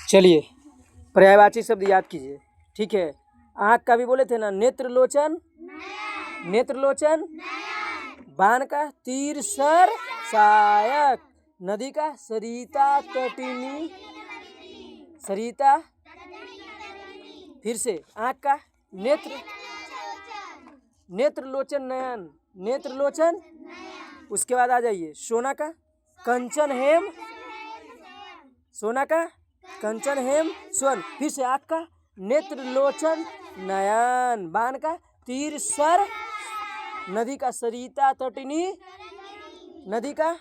चलिए पर्यायवाची शब्द याद कीजिए, ठीक है। आँख का भी बोले थे ना, नेत्रलोचन, नेत्रलोचन। बाण का तीर सर सहायक। नदी का सरिता तटिनी, सरिता। फिर से आँख का नेत्र, नेत्रलोचन नयन, नेत्रलोचन। उसके बाद आ जाइए सोना का कंचन हेम, सोना का कंचन हेम स्वर्ण। फिर से आँख का नेत्रलोचन नयन। बाण का तीर सर। नदी का सरिता तटिनी, नदी का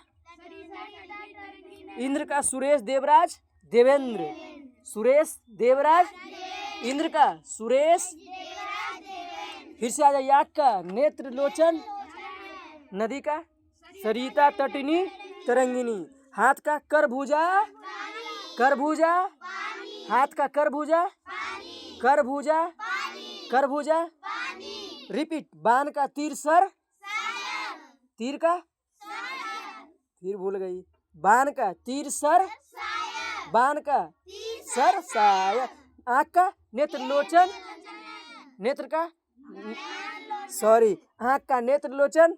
इंद्र का सुरेश देवराज देवेंद्र, सुरेश देवराज। इंद्र का सुरेश। फिर से आ जाइए आँख का नेत्रलोचन। नदी का सरिता तटिनी तरंगिनी। हाथ का करभुजा, करभुजा। हाथ का करभुजा, करभुजा, करभुजा। रिपीट। बाण का तीर सर, तीर का, फिर भूल गई। बाण का तीर सर, बाण का सर सहायक। आँख का नेत्रलोचन, नेत्र का सॉरी आँख का नेत्रलोचन।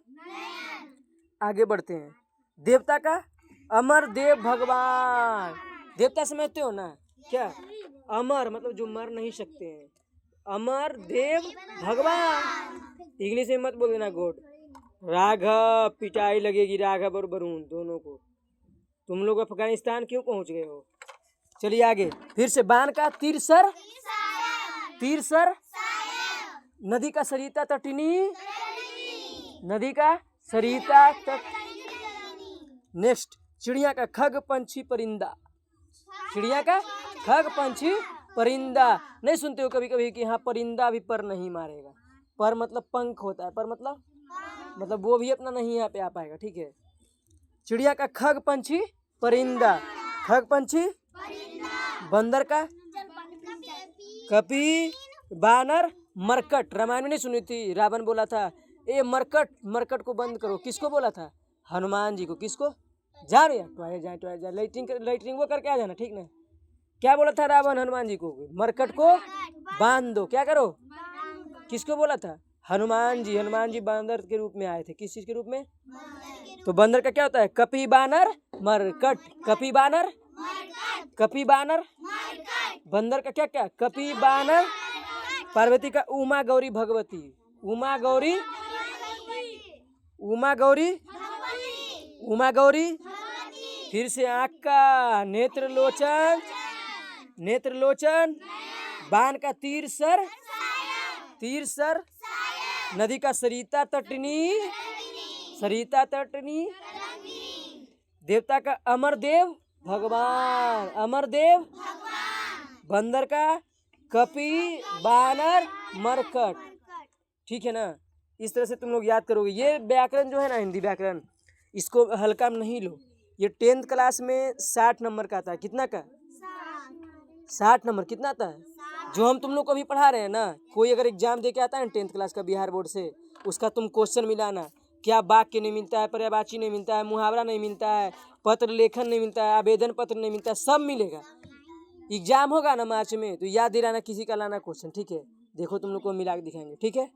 आगे बढ़ते हैं। देवता का अमर देव भगवान। देवता समझते हो ना क्या? अमर मतलब जो मर नहीं सकते हैं। अमर देव भगवान। इंग्लिश में मत बोल देना गॉड। राघव, पिटाई लगेगी राघव और वरुण दोनों को। तुम लोग अफगानिस्तान क्यों पहुंच गए हो? चलिए आगे। फिर से बाण का तीर सर, तीर सर। नदी का सरिता तटिनी, नदी का सरिता तट। नेक्स्ट चिड़िया का खग पंछी परिंदा, चिड़िया का खग पंछी परिंदा। नहीं सुनते हो कभी कभी कि हाँ परिंदा भी पर नहीं मारेगा। पर मतलब पंख होता है, पर मतलब वो भी अपना नहीं यहाँ पे आ पाएगा, ठीक है। चिड़िया का खग पंछी परिंदा, खग पंछी। बंदर का कपी, बानर, मरकट। रामायण में नहीं सुनी थी? रावण बोला था ए मरकट, मरकट को बंद करो। किसको बोला था? हनुमान जी को। किसको? जा रहे टॉयलेट जाए, टॉयलेट जाए, लेटरिंग वो करके आ जाना, ठीक ना। क्या बोला था रावण हनुमान जी को? मरकट को बांध दो। क्या करो? किसको बोला था? हनुमान जी। हनुमान जी बंदर के रूप में आए थे। किस चीज के रूप में? तो बंदर का क्या होता है? कपी, बानर, मरकट। कपी, बानर, कपी, बानर। बंदर का क्या क्या? कपी, बानर। पार्वती का उमा गौरी भगवती, उमा गौरी, उमा गौरी, उमा गौरी। फिर से आँख का नेत्रलोचन, नेत्रलोचन। बाण का तीर सर, तीर सर। नदी का सरिता तटनी, सरिता तटनी। देवता का अमरदेव भगवान, अमरदेव। बंदर का कपी, बानर, मरकट। ठीक है ना। इस तरह से तुम लोग याद करोगे। ये व्याकरण जो है ना, हिंदी व्याकरण, इसको हल्का में नहीं लो। ये 10th क्लास में 60 नंबर का आता है। कितना का? 60 नंबर। कितना आता है? जो हम तुम लोग को अभी पढ़ा रहे हैं ना। कोई अगर एग्जाम दे के आता है ना 10th क्लास का बिहार बोर्ड से, उसका तुम क्वेश्चन मिलाना। क्या वाक्य नहीं मिलता है, पर्यायवाची नहीं मिलता है, मुहावरा नहीं मिलता है, पत्र लेखन नहीं मिलता है, आवेदन पत्र नहीं मिलता है, सब मिलेगा। एग्जाम होगा ना मार्च में, तो याद दिलाना किसी का लाना क्वेश्चन, ठीक है। देखो तुम लोग को मिला के दिखाएंगे, ठीक है।